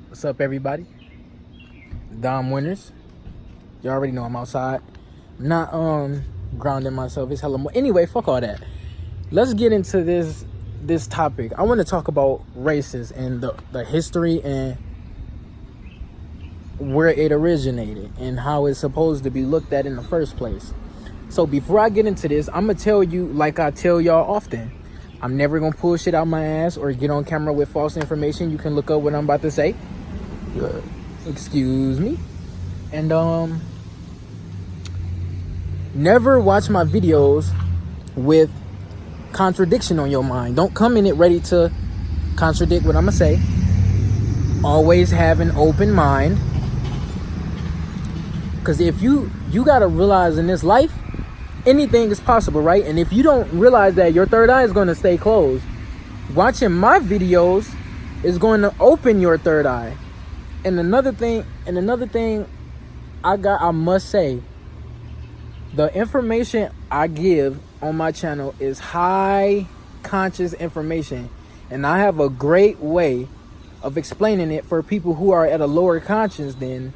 What's up, everybody? Dom Winners. You already know I'm outside. Not grounding myself. It's hella more. Anyway, fuck all that. Let's get into this topic. I want to talk about races and the history and where it originated and how it's supposed to be looked at in the first place. So before I get into this, I'm gonna tell you, like I tell y'all often, I'm never gonna pull shit out my ass or get on camera with false information. You can look up what I'm about to say. Excuse me. And never watch my videos with contradiction on your mind. Don't come in it ready to contradict what I'm gonna say. Always have an open mind, because if you gotta realize in this life, anything is possible, right? And if you don't realize that, your third eye is going to stay closed. Watching my videos is going to open your third eye. And another thing I must say, the information I give on my channel is high conscious information, and I have a great way of explaining it for people who are at a lower conscience than,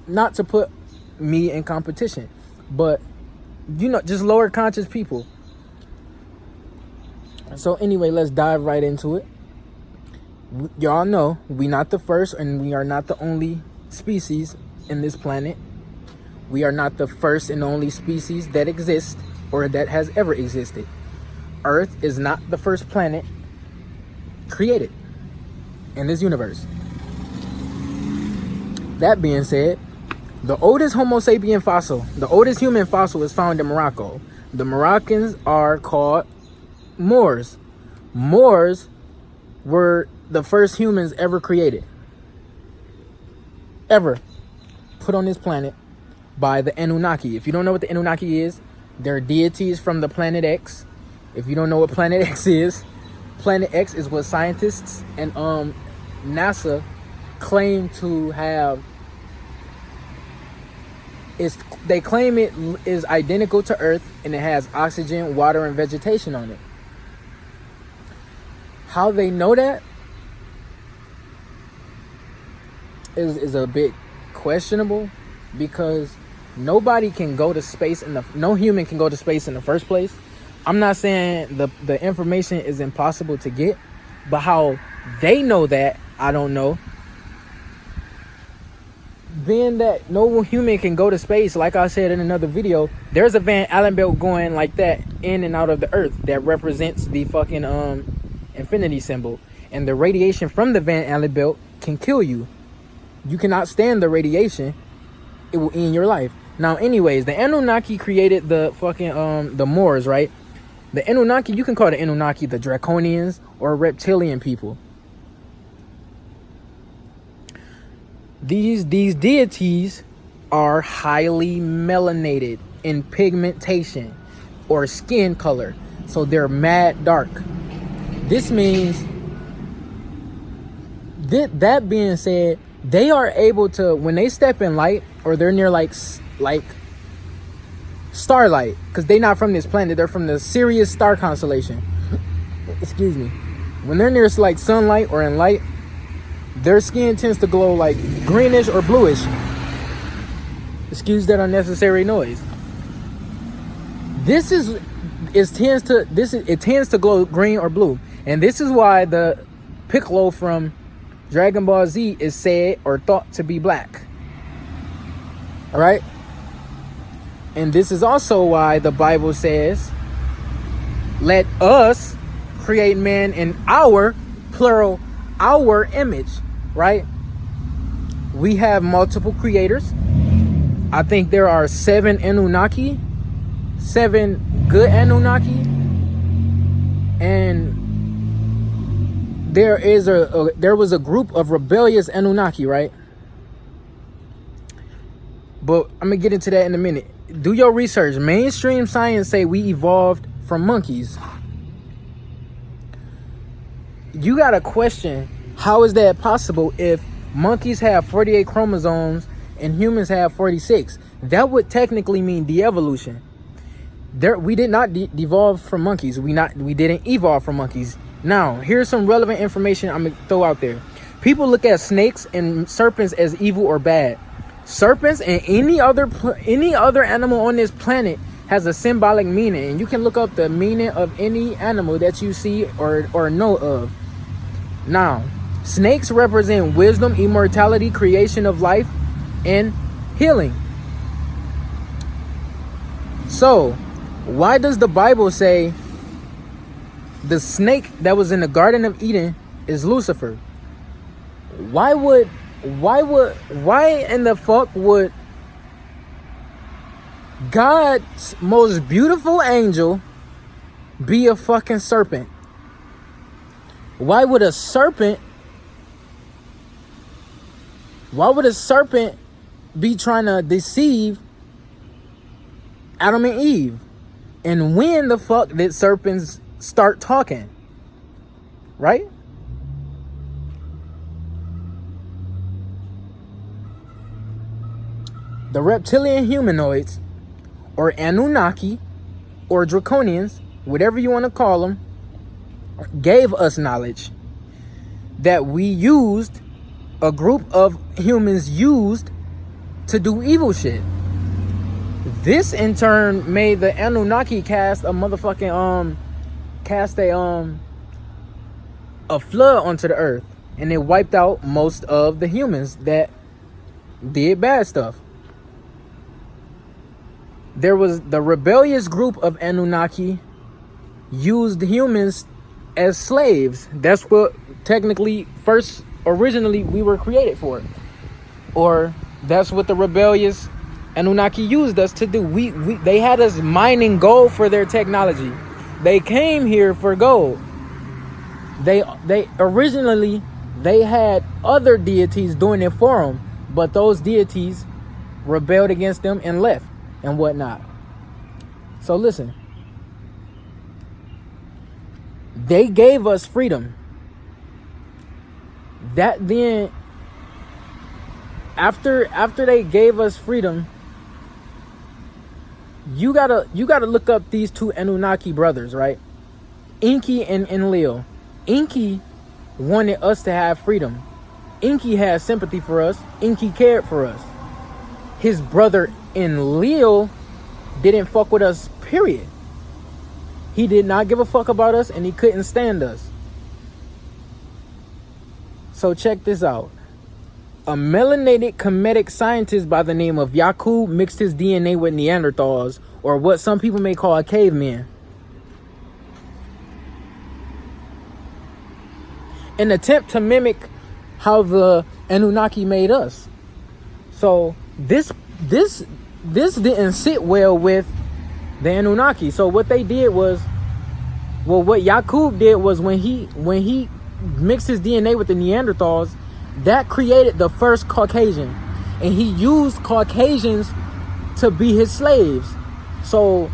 not to put me in competition, but just lower conscious people. So anyway, let's dive right into it. Y'all know we not the first and we are not the only species in this planet. We are not the first and only species that exists or that has ever existed. Earth is not the first planet created in this universe. That being said, the oldest Homo sapien fossil, the oldest human fossil, is found in Morocco. The Moroccans are called Moors. Moors were the first humans ever created. Ever put on this planet by the Annunaki. If you don't know what the Annunaki is, they're deities from the planet X. If you don't know what planet X is what scientists and NASA claim to have. They claim it is identical to Earth, and it has oxygen, water, and vegetation on it. How they know that is a bit questionable, because nobody can go to space no human can go to space in the first place. I'm not saying the information is impossible to get, but how they know that, I don't know. Being that no human can go to space, like I said in another video, there's a Van Allen belt going like that in and out of the Earth that represents the fucking infinity symbol, and the radiation from the Van Allen belt can kill you. You cannot stand the radiation; it will end your life. Now, anyways, the Anunnaki created the fucking the Moors, right? The Anunnaki, you can call the Anunnaki the Draconians or reptilian people. These deities are highly melanated in pigmentation or skin color, so they're mad dark. This means that being said, they are able to, when they step in light or they're near like starlight, because they're not from this planet, they're from the Sirius star constellation. Excuse me. When they're near like sunlight or in light, their skin tends to glow like greenish or bluish. Excuse that unnecessary noise. It tends to glow green or blue, and this is why the Piccolo from Dragon Ball Z is said or thought to be black. All right, and this is also why the Bible says, "Let us create man in our plural, our image." Right? We have multiple creators. I think there are 7 Anunnaki, 7 good Anunnaki, and there was a group of rebellious Anunnaki, right? But I'm gonna get into that in a minute. Do your research. Mainstream science say we evolved from monkeys. You gotta question, how is that possible if monkeys have 48 chromosomes and humans have 46? That would technically mean de-evolution. We did not devolve from monkeys. We didn't evolve from monkeys. Now, here's some relevant information I'm gonna throw out there. People look at snakes and serpents as evil or bad. Serpents and any other animal on this planet has a symbolic meaning, and you can look up the meaning of any animal that you see or know of. Now, snakes represent wisdom, immortality, creation of life, and healing. So, why does the Bible say the snake that was in the Garden of Eden is Lucifer? Why in the fuck would God's most beautiful angel be a fucking serpent? Why would a serpent be trying to deceive Adam and Eve? And when the fuck did serpents start talking? Right? The reptilian humanoids, or Annunaki, or Draconians, whatever you want to call them, gave us knowledge that a group of humans used to do evil shit. This in turn made the Annunaki cast a flood onto the earth, and it wiped out most of the humans that did bad stuff. There was the rebellious group of Annunaki used humans as slaves. That's what originally we were created for. Or that's what the rebellious Anunnaki used us to do. They had us mining gold for their technology. They came here for gold. They originally had other deities doing it for them, but those deities rebelled against them and left and whatnot. So listen, they gave us freedom. That then, after they gave us freedom, you gotta look up these two Anunnaki brothers, right? Enki and Leo. Enki wanted us to have freedom. Enki had sympathy for us. Enki cared for us. His brother Leo didn't fuck with us, period. He did not give a fuck about us, and he couldn't stand us. So check this out. A melanated Kemetic scientist by the name of Yakub mixed his DNA with Neanderthals, or what some people may call a caveman, an attempt to mimic how the Anunnaki made us. So this didn't sit well with the Anunnaki. So what they did was, what Yakub did was, when he mixed his DNA with the Neanderthals, that created the first Caucasian, and he used Caucasians to be his slaves. So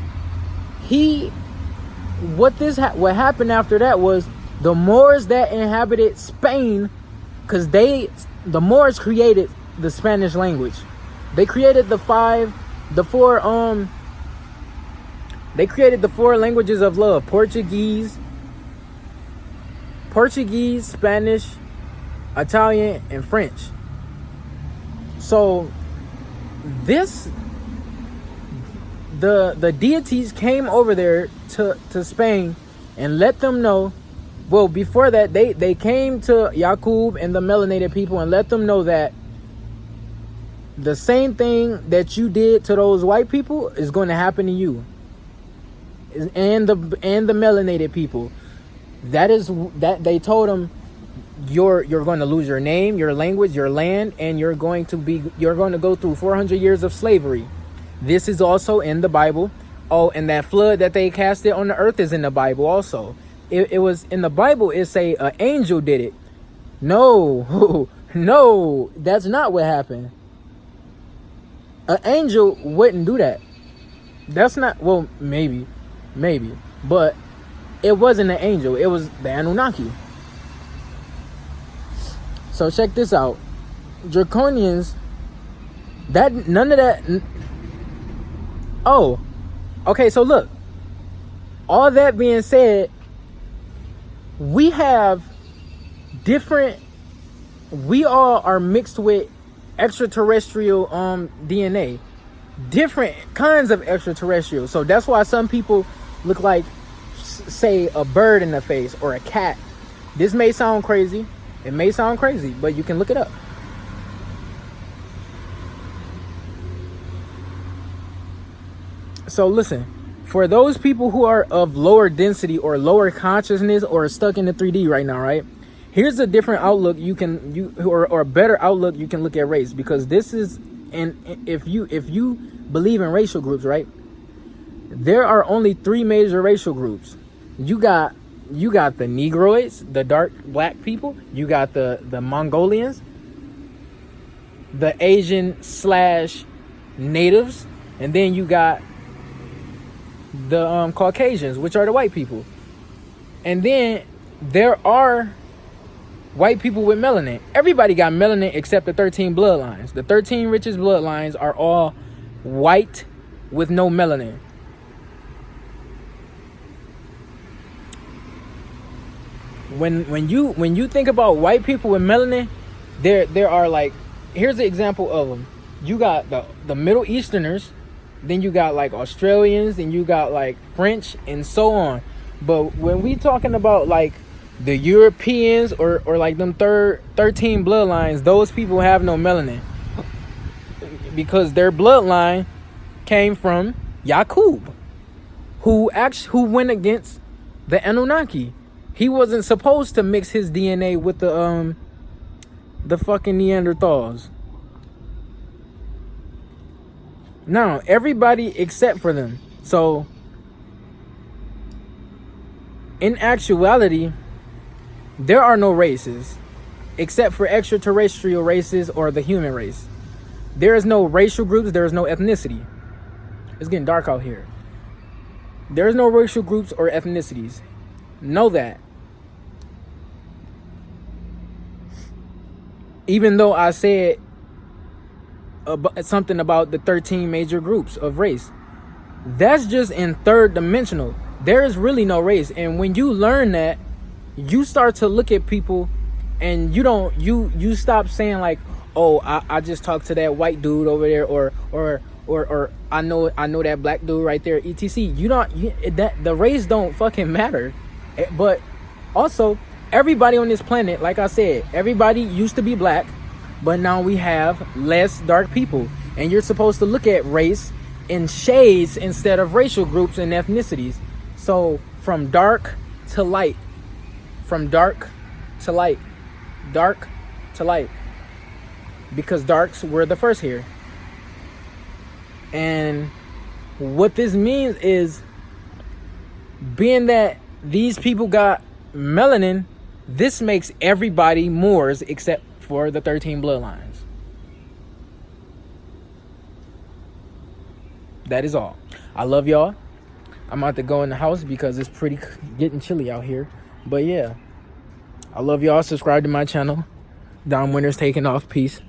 what happened after that was, the Moors that inhabited Spain, because the Moors created the Spanish language. They created the four languages of love: Portuguese, Spanish, Italian, and French. So the deities came over there to Spain and let them know. Well, before that, they came to Yakub and the melanated people and let them know that the same thing that you did to those white people is going to happen to you and the melanated people. That they told them, you're going to lose your name, your language, your land, and you're going to go through 400 years of slavery. This is also in the Bible. Oh, and that flood that they casted on the earth is in the Bible also. It was in the Bible. It say an angel did it. No, no, that's not what happened. An angel wouldn't do that. That's not, well, maybe, but it wasn't an angel. It was the Anunnaki. So check this out. Draconians, none of that. Oh, okay. So look, all that being said, we have different, we all are mixed with extraterrestrial DNA, different kinds of extraterrestrial. So that's why some people look like, say, a bird in the face or a cat. This may sound crazy, it may sound crazy, but you can look it up. So listen, for those people who are of lower density or lower consciousness or stuck in the 3D right now, right? Here's a different outlook or a better outlook you can look at race, because this is, and if you believe in racial groups, right? There are only 3 major racial groups. You got the Negroids, the dark black people. You got the Mongolians, the Asian / natives, and then you got the Caucasians, which are the white people. And then there are white people with melanin. Everybody got melanin except the 13 bloodlines. The 13 richest bloodlines are all white with no melanin. When you think about white people with melanin, there are, like, here's an example of them. You got the Middle Easterners, then you got like Australians, and you got like French and so on. But when we talking about like the Europeans or like them 13 bloodlines, those people have no melanin because their bloodline came from Yaqub, who went against the Annunaki. He wasn't supposed to mix his DNA with the fucking Neanderthals. No, everybody except for them. So in actuality, there are no races except for extraterrestrial races or the human race. There is no racial groups, there is no ethnicity. It's getting dark out here. There is no racial groups or ethnicities. Know that. Even though I said something about the 13 major groups of race, that's just in third dimensional. There is really no race. And when you learn that, you start to look at people and you stop saying like, oh, I just talked to that white dude over there, or I know that black dude right there, etc. The race don't fucking matter. But also, everybody on this planet, like I said, everybody used to be black, but now we have less dark people. And you're supposed to look at race in shades instead of racial groups and ethnicities. So from dark to light, from dark to light, dark to light, because darks were the first here. And what this means is, being that these people got melanin, this makes everybody Moors except for the 13 bloodlines. That is all. I love y'all. I'm about to go in the house because it's getting chilly out here. But yeah, I love y'all. Subscribe to my channel. Dom Winter's taking off. Peace.